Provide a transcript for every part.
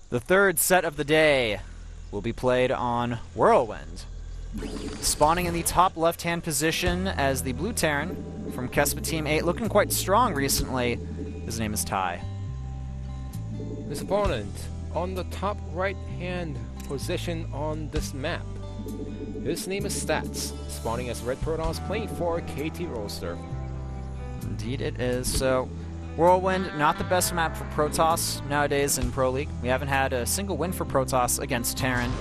The third set of the day will be played on Whirlwind. Spawning in the top left-hand position as the Blue Terran from Kespa Team 8, looking quite strong recently. His name is Ty. His opponent on the top right-hand position on this map. His name is Stats, spawning as Red Protoss, playing for KT Roaster. Indeed it is. So, Whirlwind, not the best map for Protoss nowadays in Pro League. We haven't had a single win for Protoss against Terran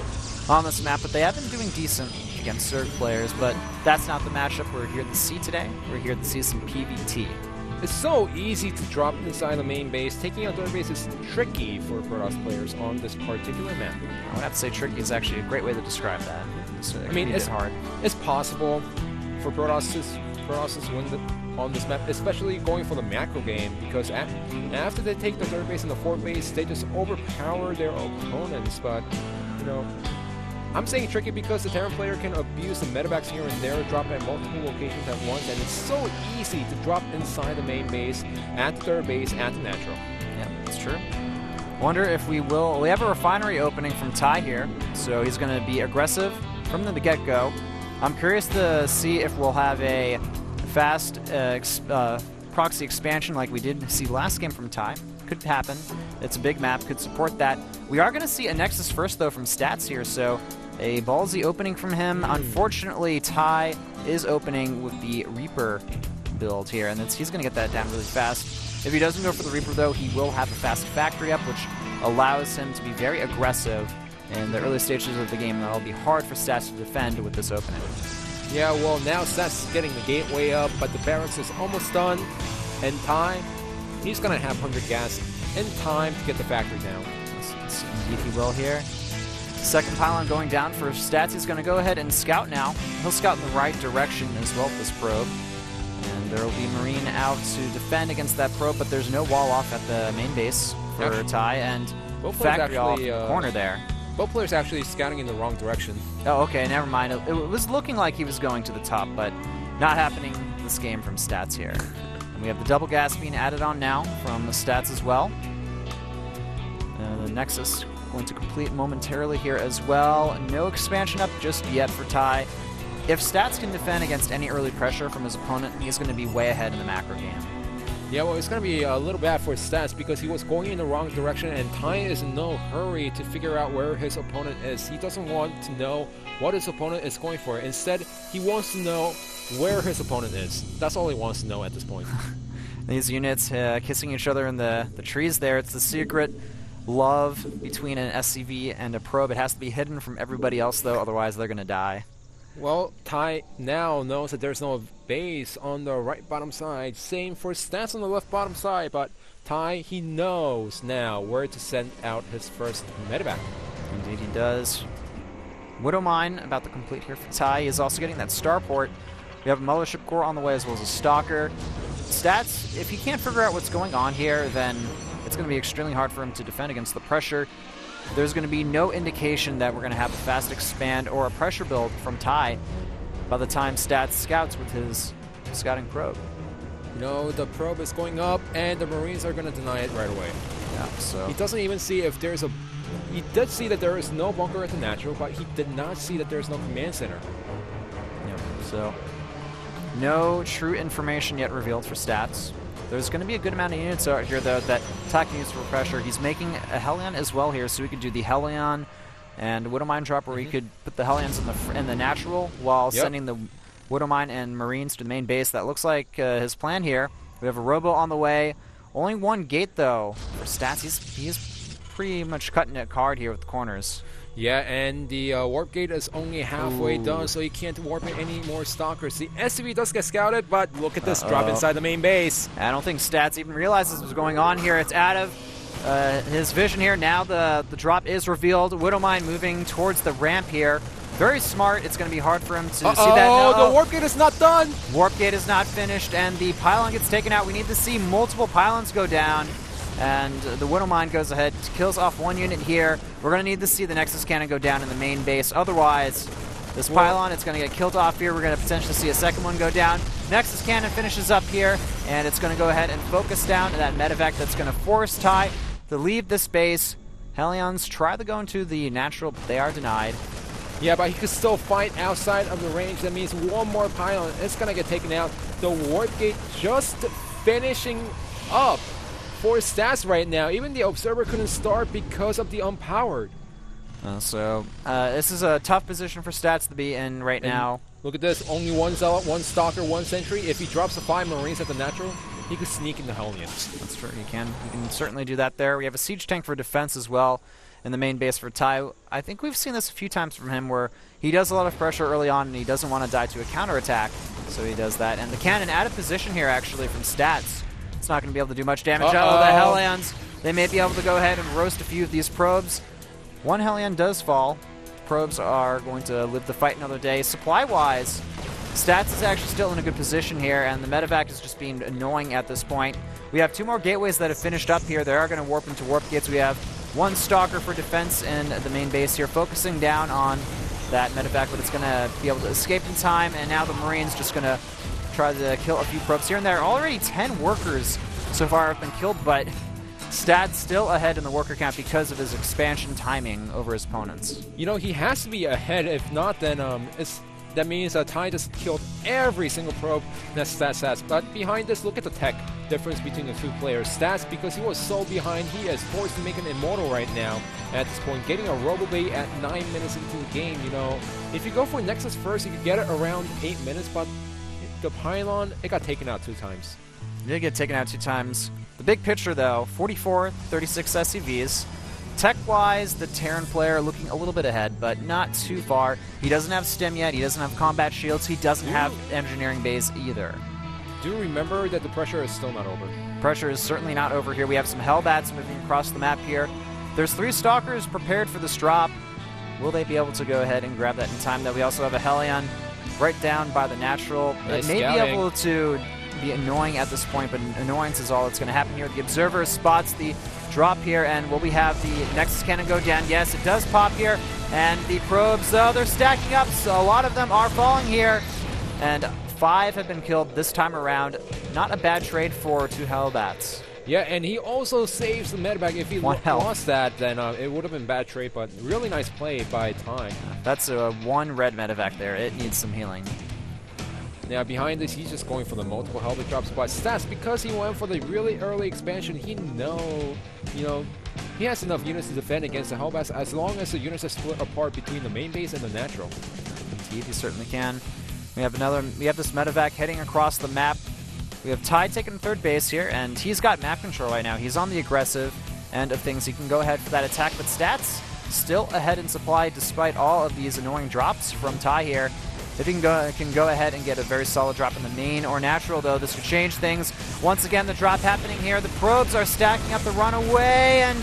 on this map, but they have been doing decent against Zerg players, but that's not the matchup we're here to see today. We're here to see some PvT. It's so easy to drop inside the main base. Taking out their base is tricky for Protoss players on this particular map. I would have to say tricky is actually a great way to describe that. I mean, it's hard. It's possible for Protoss to win on this map, especially going for the macro game, because after they take the third base and the fourth base, they just overpower their opponents. But, you know, I'm saying tricky because the Terran player can abuse the medevacs here and there, drop at multiple locations at once, and it's so easy to drop inside the main base, at the third base, at the natural. Yeah, that's true. Wonder if we have a refinery opening from Ty here, so he's going to be aggressive from the get-go. I'm curious to see if we'll have a fast proxy expansion like we did see last game from Ty. Could happen. It's a big map, could support that. We are going to see a Nexus first, though, from Stats here, so a ballsy opening from him. Unfortunately, Ty is opening with the Reaper build here, and he's going to get that down really fast. If he doesn't go for the Reaper, though, he will have a fast factory up, which allows him to be very aggressive in the early stages of the game. That'll be hard for Stats to defend with this opening. Yeah, well, now Stats is getting the gateway up, but the barracks is almost done. And Ty, he's going to have 100 gas in time to get the factory down. Yes, indeed he will here. Second pylon going down for Stats. He's going to go ahead and scout now. He'll scout in the right direction as well with this probe. And there will be Marine out to defend against that probe, but there's no wall off at the main base for Ty, and factory off the corner there. Both players actually scouting in the wrong direction. Oh, okay, never mind. It was looking like he was going to the top, but not happening this game from Stats here. And we have the double gas being added on now from the Stats as well. The Nexus going to complete momentarily here as well. No expansion up just yet for Ty. If Stats can defend against any early pressure from his opponent, he's going to be way ahead in the macro game. Yeah, well, it's going to be a little bad for Stats because he was going in the wrong direction, and Ty is in no hurry to figure out where his opponent is. He doesn't want to know what his opponent is going for. Instead, he wants to know where his opponent is. That's all he wants to know at this point. These units kissing each other in the trees there. It's the secret love between an SCV and a probe. It has to be hidden from everybody else, though, otherwise they're going to die. Well, Ty now knows that there's no base on the right bottom side. Same for Stats on the left bottom side, but Ty, he knows now where to send out his first medevac. Indeed he does. Widow Mine about to complete here for Ty. He is also getting that starport. We have a Mothership Core on the way as well as a Stalker. Stats, if he can't figure out what's going on here, then it's going to be extremely hard for him to defend against the pressure. There's going to be no indication that we're going to have a fast expand or a pressure build from Ty by the time Stats scouts with his scouting probe. You know, the probe is going up, and the Marines are going to deny it right away. Yeah, so he doesn't even see if there's a... He did see that there is no bunker at the natural, but he did not see that there's no command center. Yep, so no true information yet revealed for Stats. There's going to be a good amount of units out here, though, that Ty can use for pressure. He's making a Hellion as well here, so we could do the Hellion and Widow Mine drop, where we could put the Hellions in the natural while sending the Widow Mine and Marines to the main base. That looks like his plan here. We have a Robo on the way. Only one gate, though, for Stats. He's pretty much cutting it hard here with the corners. Yeah, and the warp gate is only halfway done, so he can't warp in any more stalkers. The SCV does get scouted, but look at this drop inside the main base. I don't think Stats even realizes what's going on here. It's out of his vision here. Now the drop is revealed. Widow Mine moving towards the ramp here. Very smart. It's going to be hard for him to see that. Oh, the warp gate is not done. Warp gate is not finished, and the pylon gets taken out. We need to see multiple pylons go down. And the Widow Mine goes ahead, kills off one unit here. We're going to need to see the Nexus Cannon go down in the main base. Otherwise, this pylon, it's going to get killed off here. We're going to potentially see a second one go down. Nexus Cannon finishes up here, and it's going to go ahead and focus down that medevac that's going to force Ty to leave this base Hellions try to go into the natural, but they are denied. Yeah, but he could still fight outside of the range. That means one more pylon. It's going to get taken out. The warp gate just finishing up for stats right now. Even the observer couldn't start because of the unpowered. This is a tough position for stats to be in right now. Look at this. Only one Zealot, one Stalker, one Sentry. If he drops the 5 Marines at the natural, he could sneak in the Hellions. That's true. He can certainly do that there. We have a siege tank for defense as well in the main base for Tai. I think we've seen this a few times from him where he does a lot of pressure early on and he doesn't want to die to a counterattack, so he does that. And the cannon out of position here actually from stats. It's not going to be able to do much damage. Oh, the Hellions. They may be able to go ahead and roast a few of these probes. One Hellion does fall. Probes are going to live the fight another day. Supply-wise, Stats is actually still in a good position here, and the medevac is just being annoying at this point. We have 2 more gateways that have finished up here. They are going to warp into warp gates. We have 1 Stalker for defense in the main base here, focusing down on that medevac, but it's going to be able to escape in time, and now the Marine's just going to try to kill a few probes here and there. Already 10 workers so far have been killed, but Stats still ahead in the worker count because of his expansion timing over his opponents. You know, he has to be ahead. If not, then that means Tai just killed every single probe that Stats has. But behind this, look at the tech difference between the 2 players. Stats, because he was so behind, he is forced to make an immortal right now at this point, getting a Robobay at 9 minutes into the game. You know, if you go for Nexus first, you could get it around 8 minutes, but the Pylon, it got taken out 2 times. It did get taken out 2 times. The big picture, though, 44, 36 SCVs. Tech-wise, the Terran player looking a little bit ahead, but not too far. He doesn't have stim yet. He doesn't have combat shields. He doesn't have engineering bays either. Do remember that the pressure is still not over. Pressure is certainly not over here. We have some Hellbats moving across the map here. There's 3 Stalkers prepared for this drop. Will they be able to go ahead and grab that in time? Though we also have a Hellion right down by the natural. Nice it may scouting. be able to be annoying at this point, but annoyance is all that's going to happen here. The Observer spots the drop here, and will we have the Nexus Cannon go down? Yes, it does pop here, and the probes, they're stacking up, so a lot of them are falling here, and 5 have been killed this time around. Not a bad trade for 2 Hellbats. Yeah, and he also saves the medevac. If he lost that, then it would have been a bad trade, but really nice play by Tai. That's a 1 red medevac there. It needs some healing. Now behind this, he's just going for the multiple helmet drops, but Stats, because he went for the really early expansion, he has enough units to defend against the Hellbats as long as the units are split apart between the main base and the natural. Indeed, he certainly can. We have this medevac heading across the map. We have Tai taking 3rd base here, and he's got map control right now. He's on the aggressive end of things. He can go ahead for that attack, but Stats still ahead in supply despite all of these annoying drops from Tai here. If he can go ahead and get a very solid drop in the main or natural, though, this could change things. Once again, the drop happening here. The probes are stacking up the runaway, and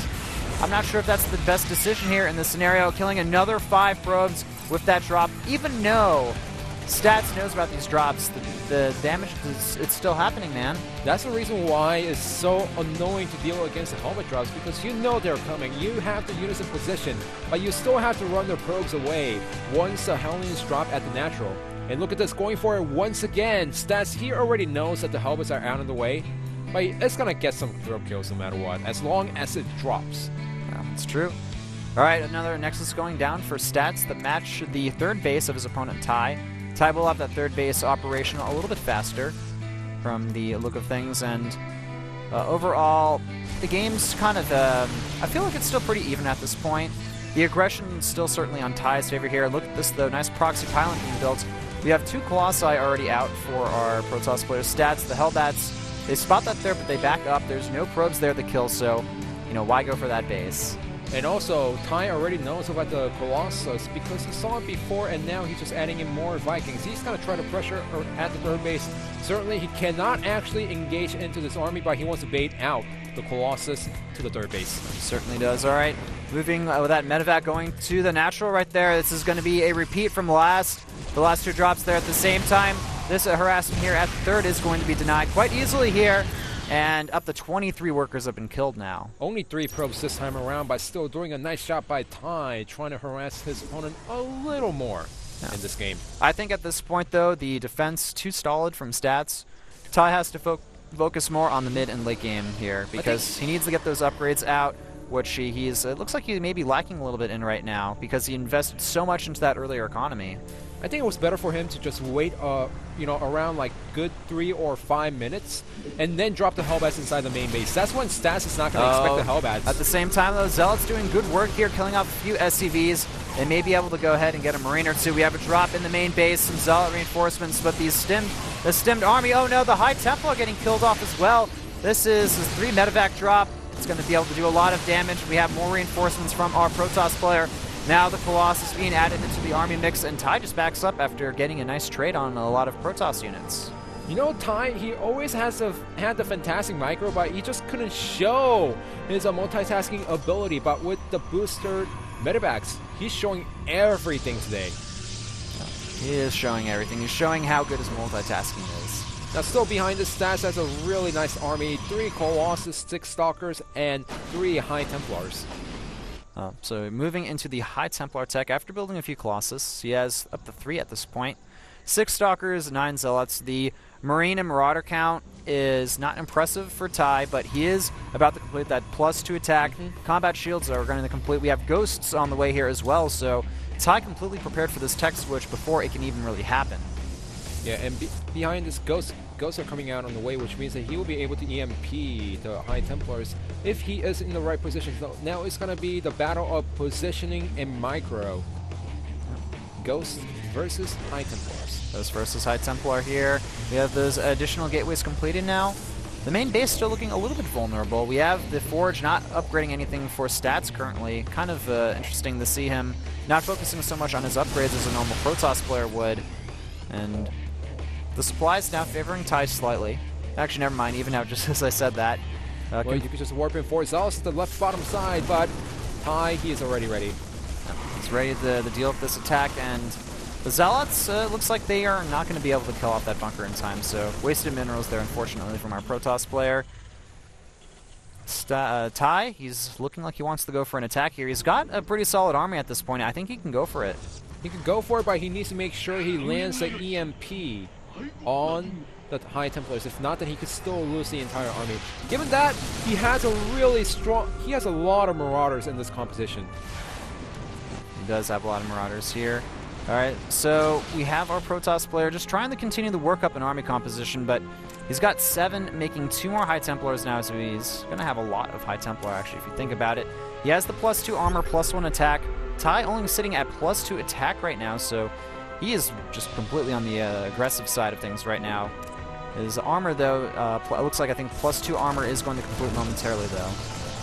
I'm not sure if that's the best decision here in this scenario. Killing another 5 probes with that drop. Even though Stats knows about these drops, the damage, it's still happening, man. That's the reason why it's so annoying to deal against the helmet drops, because you know they're coming. You have the units in position, but you still have to run their probes away once the Hellions drop at the natural. And look at this, going for it once again. Stats, he already knows that the helmets are out of the way, but it's going to get some throw kills no matter what, as long as it drops. That's true. All right, another Nexus going down for Stats that match the 3rd base of his opponent, Tai. Tai will have that 3rd base operational a little bit faster from the look of things, and overall, the game's kind of, I feel like it's still pretty even at this point. The aggression is still certainly on Tai's favor here. Look at this, though, nice proxy pylon being built. We have 2 Colossi already out for our Protoss players. Stats, the Hellbats, they spot that there, but they back up. There's no probes there to kill, so, you know, why go for that base? And also, Tai already knows about the Colossus because he saw it before, and now he's just adding in more Vikings. He's going to try to pressure at the 3rd base. Certainly, he cannot actually engage into this army, but he wants to bait out the Colossus to the 3rd base. He certainly does. All right, moving with that medevac going to the natural right there. This is going to be a repeat from the last 2 drops there at the same time. This harassment here at the 3rd is going to be denied quite easily here. And up to 23 workers have been killed now. Only 3 probes this time around, but still doing a nice job by Tai, trying to harass his opponent a little more in this game. I think at this point, though, the defense too stolid from Stats. Tai has to focus more on the mid and late game here because he needs to get those upgrades out. which it looks like he may be lacking a little bit in right now because he invested so much into that earlier economy. I think it was better for him to just wait, you know, around like good 3 or 5 minutes, and then drop the Hellbats inside the main base. That's when Stas is not going to expect the Hellbats. At the same time, though, Zealot's doing good work here, killing off a few SCVs. They may be able to go ahead and get a Marine or two. We have a drop in the main base, some Zealot reinforcements, but the stimmed army, oh no, the High Templar getting killed off as well. This is his 3 medevac drop. It's going to be able to do a lot of damage. We have more reinforcements from our Protoss player. Now the Colossus being added into the army mix, and Ty just backs up after getting a nice trade on a lot of Protoss units. You know, Ty, he always had the fantastic micro, but he just couldn't show his multitasking ability. But with the booster medevacs, he's showing everything today. He is showing everything. He's showing how good his multitasking is. Now, still behind the Stas has a really nice army. 3 Colossus, 6 Stalkers, and 3 High Templars. So moving into the High Templar tech, after building a few Colossus, he has up to 3 at this point. 6 Stalkers, 9 Zealots. The Marine and Marauder count is not impressive for Ty, but he is about to complete that +2 attack. Combat shields are going to complete. We have Ghosts on the way here as well, so Ty completely prepared for this tech switch before it can even really happen. Yeah, and behind this, Ghosts are coming out on the way, which means that he will be able to EMP the High Templars if he is in the right position. So now it's going to be the battle of positioning and micro. Ghosts versus High Templars. Ghosts versus High Templar here. We have those additional gateways completed now. The main base still looking a little bit vulnerable. We have the Forge not upgrading anything for stats currently. Kind of interesting to see him not focusing so much on his upgrades as a normal Protoss player would. And the supplies now favoring Ty slightly. Actually, never mind, even now, just as I said that. Well, you could just warp in for Zealous to the left bottom side, but Ty, he is already ready. He's ready to deal with this attack, and the Zealots, looks like they are not going to be able to kill off that bunker in time, so wasted minerals there, unfortunately, from our Protoss player. Ty, he's looking like he wants to go for an attack here. He's got a pretty solid army at this point. I think he can go for it. He can go for it, but he needs to make sure he lands the EMP on the High Templars. If not, then he could still lose the entire army. Given that, he has a lot of Marauders in this composition. He does have a lot of Marauders here. Alright, so we have our Protoss player just trying to continue the work up in army composition, but he's got 7, making 2 more High Templars now, so he's going to have a lot of High Templar, actually, if you think about it. He has the +2 armor, +1 attack. Ty only sitting at +2 attack right now, so he is just completely on the aggressive side of things right now. His armor, though, it looks like I think +2 armor is going to complete momentarily, though.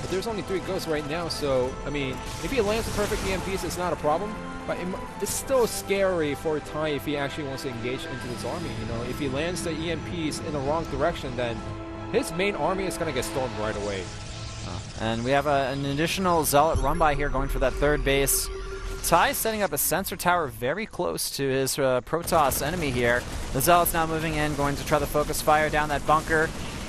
But there's only 3 ghosts right now, so, I mean, if he lands the perfect EMPs, it's not a problem. But it's still scary for Ty if he actually wants to engage into this army, you know. If he lands the EMPs in the wrong direction, then his main army is going to get stormed right away. And we have an additional Zealot run-by here going for that 3rd base. Ty setting up a sensor tower very close to his Protoss enemy here. The Zealot's now moving in, going to try to focus fire down that bunker.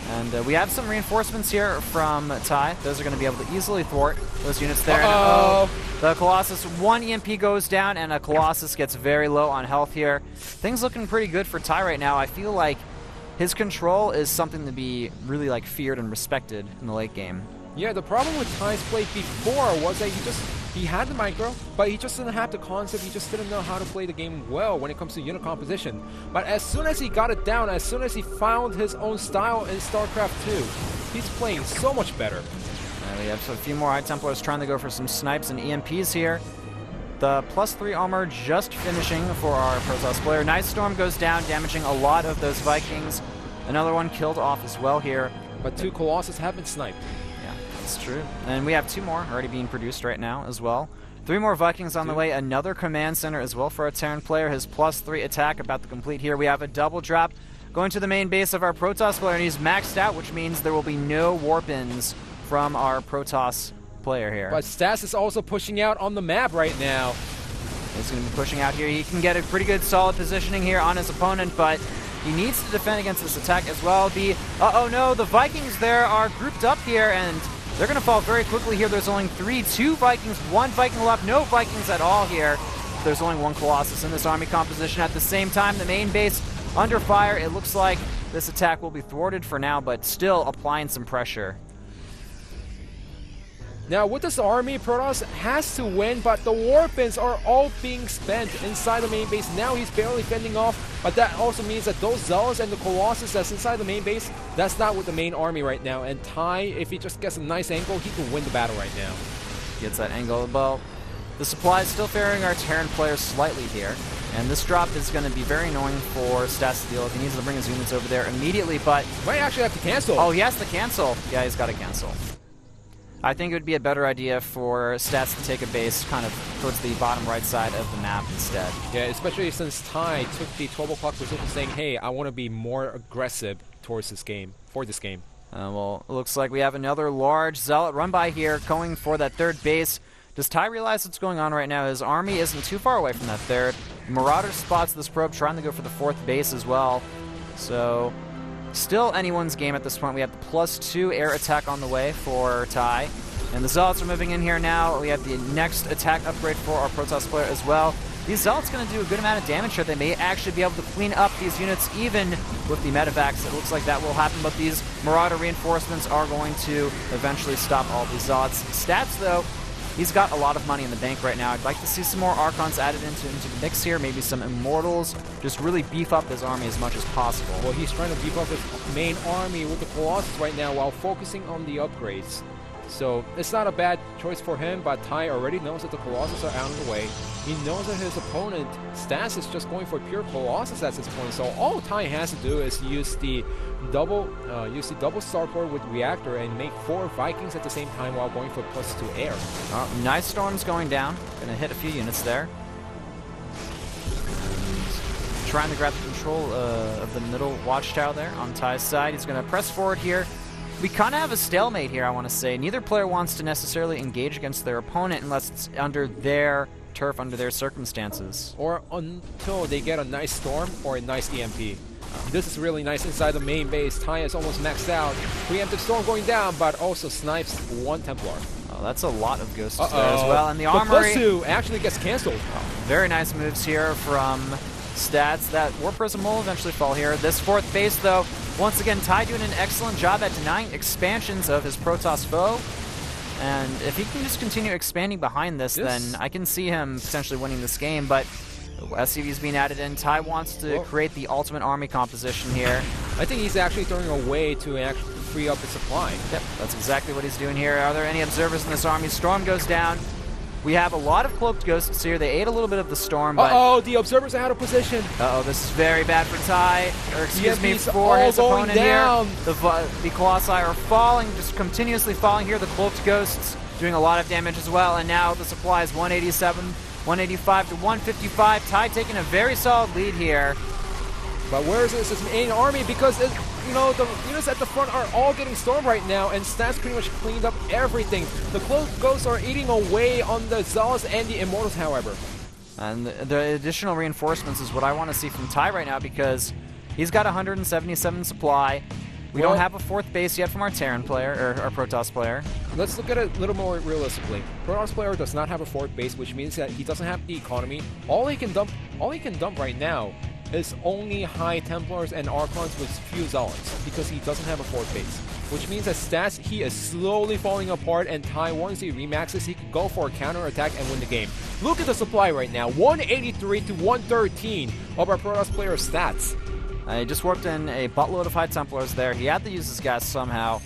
And we have some reinforcements here from Ty. Those are going to be able to easily thwart those units there. The Colossus, 1 EMP goes down, and a Colossus gets very low on health here. Things looking pretty good for Ty right now. I feel like his control is something to be really feared and respected in the late game. Yeah, the problem with Ty's play before was that he had the micro, but he just didn't have the concept. He just didn't know how to play the game well when it comes to unit composition. But as soon as he got it down, as soon as he found his own style in StarCraft 2, he's playing so much better. We have a few more High Templars trying to go for some snipes and EMPs here. The +3 armor just finishing for our Protoss player. Night Storm goes down, damaging a lot of those Vikings. Another one killed off as well here. But 2 Colossus have been sniped. That's true. And we have 2 more already being produced right now as well. 3 more Vikings on the way. Another command center as well for our Terran player. His +3 attack about to complete here. We have a double drop going to the main base of our Protoss player, and he's maxed out, which means there will be no warp-ins from our Protoss player here. But Stas is also pushing out on the map right now. He's going to be pushing out here. He can get a pretty good solid positioning here on his opponent, but he needs to defend against this attack as well. Uh-oh, no, the Vikings there are grouped up here, and they're going to fall very quickly here. There's only 2 Vikings, 1 Viking left, no Vikings at all here. There's only 1 Colossus in this army composition. At the same time, the main base under fire. It looks like this attack will be thwarted for now, but still applying some pressure. Now with this army, Protoss has to win, but the Warpins are all being spent inside the main base. Now he's barely fending off, but that also means that those Zealots and the Colossus that's inside the main base, that's not with the main army right now. And Ty, if he just gets a nice angle, he can win the battle right now. Gets that angle. Well, the supply is still favoring our Terran players slightly here. And this drop is going to be very annoying for Stats to deal with. He needs to bring his units over there immediately, but... Might actually have to cancel. Oh, he has to cancel. Yeah, he's got to cancel. I think it would be a better idea for Stats to take a base kind of towards the bottom right side of the map instead. Yeah, especially since Ty took the 12 o'clock position saying, hey, I want to be more aggressive towards this game, for this game. Well, it looks like we have another large Zealot run by here, going for that third base. Does Ty realize what's going on right now? His army isn't too far away from that third. Marauder spots this probe, trying to go for the fourth base as well. So... still anyone's game at this point. We have the +2 air attack on the way for Ty. And the Zealots are moving in here now. We have the next attack upgrade for our Protoss player as well. These Zealots going to do a good amount of damage here. They may actually be able to clean up these units even with the medevacs. It looks like that will happen, but these Marauder reinforcements are going to eventually stop all these Zealots. Stats, though, he's got a lot of money in the bank right now. I'd like to see some more Archons added into the mix here, maybe some Immortals, just really beef up his army as much as possible. Well, he's trying to beef up his main army with the Colossus right now while focusing on the upgrades. So it's not a bad choice for him, but Ty already knows that the Colossus are out of the way. He knows that his opponent, Stas, is just going for pure Colossus at this point. So all Ty has to do is use the double starport with Reactor and make 4 Vikings at the same time while going for +2 air. Nice Storm's going down. Gonna hit a few units there. And trying to grab the control of the middle watchtower there on Ty's side. He's gonna press forward here. We kind of have a stalemate here, I want to say. Neither player wants to necessarily engage against their opponent unless it's under their turf, under their circumstances. Or until they get a nice Storm or a nice EMP. This is really nice inside the main base. Ty is almost maxed out. Preemptive Storm going down, but also snipes 1 Templar. Oh, that's a lot of Ghosts there as well. And the Armory... +2 actually gets cancelled. Very nice moves here from Stats. That War Prism will eventually fall here. This fourth base, though, once again, Ty doing an excellent job at denying expansions of his Protoss foe. And if he can just continue expanding behind this, then I can see him potentially winning this game. But SCV's being added in. Ty wants to create the ultimate army composition here. I think he's actually throwing away to actually free up the supply. Yep, that's exactly what he's doing here. Are there any observers in this army? Storm goes down. We have a lot of Cloaked Ghosts here. They ate a little bit of the Storm, but... Uh-oh, the observers are out of position. Uh-oh, this is very bad for Ty. Or excuse me, for his opponent down here. The Colossi are falling, just continuously falling here. The Cloaked Ghosts doing a lot of damage as well. And now the supply is 187, 185 to 155. Ty taking a very solid lead here. But where is this main army? Because, you know, the units at the front are all getting stormed right now, and Stats pretty much cleaned up everything. The Cloaked Ghosts are eating away on the Zealots and the Immortals, however. And the additional reinforcements is what I want to see from Ty right now, because he's got 177 supply. We don't have a 4th base yet from our Terran player, or our Protoss player. Let's look at it a little more realistically. Protoss player does not have a 4th base, which means that he doesn't have the economy. All he can dump right now is only High Templars and Archons with few Zealots, because he doesn't have a 4th base. Which means that Stats, he is slowly falling apart, and Ty, once he remaxes, he can go for a counter-attack and win the game. Look at the supply right now, 183 to 113 of our Protoss player Stats. He just warped in a buttload of High Templars there. He had to use his gas somehow.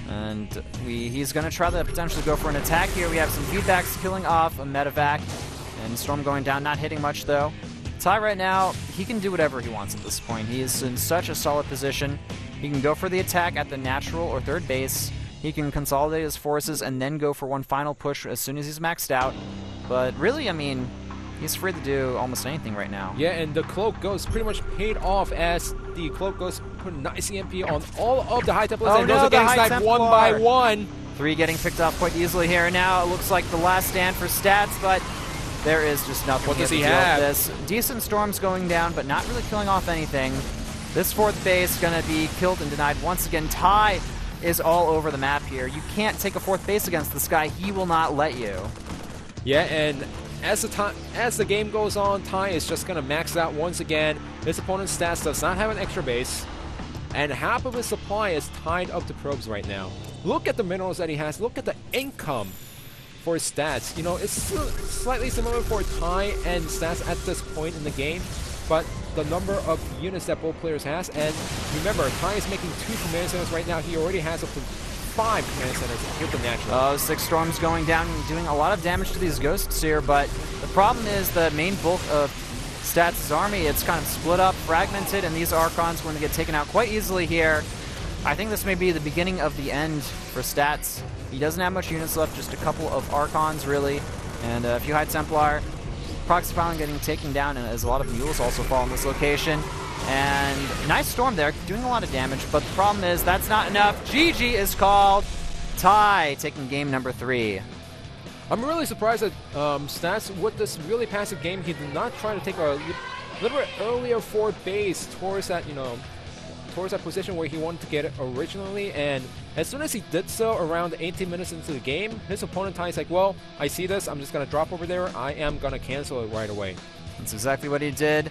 And he's going to try to potentially go for an attack here. We have some feedbacks killing off a medevac. And Storm going down, not hitting much though. Ty right now, he can do whatever he wants at this point. He is in such a solid position. He can go for the attack at the natural or 3rd base. He can consolidate his forces and then go for one final push as soon as he's maxed out. But really, I mean, he's free to do almost anything right now. Yeah, and the Cloak Ghost pretty much paid off as the Cloak Ghost put a nice EMP on all of the High Templars, and those are getting sniped one by one. 3 getting picked off quite easily here. Now it looks like the last stand for Stats, but there is just nothing. What does he have? This decent Storms going down, but not really killing off anything. This 4th base gonna be killed and denied once again. Ty is all over the map here. You can't take a 4th base against this guy. He will not let you. Yeah, and as the game goes on, Ty is just gonna max out once again. His opponent's Stats does not have an extra base, and half of his supply is tied up to probes right now. Look at the minerals that he has. Look at the income for his stats. You know, it's slightly similar for Ty and stats at this point in the game, but the number of units that both players has, and remember, Ty is making 2 command centers right now. He already has up to 5 command centers here for natural. 6 storms going down and doing a lot of damage to these ghosts here, but the problem is the main bulk of Stats' army, it's kind of split up, fragmented, and these Archons going to get taken out quite easily here. I think this may be the beginning of the end for Stats. He doesn't have much units left, just a couple of Archons, really, and a few High Templar. Proxy Pylon getting taken down, and as a lot of Mules also fall in this location. And nice Storm there, doing a lot of damage, but the problem is that's not enough. GG is called. Ty taking game number 3. I'm really surprised that Stats, with this really passive game, he did not try to take a little bit earlier forward base towards that, you know, towards that position where he wanted to get it originally. And as soon as he did so, around 18 minutes into the game, his opponent Ty is like, well, I see this, I'm just going to drop over there, I am going to cancel it right away. That's exactly what he did.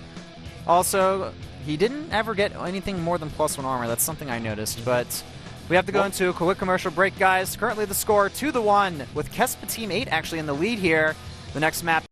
Also, he didn't ever get anything more than +1 armor. That's something I noticed, but we have to go into a quick commercial break, guys. Currently the score 2-1 with Kespa Team 8 actually in the lead here. The next map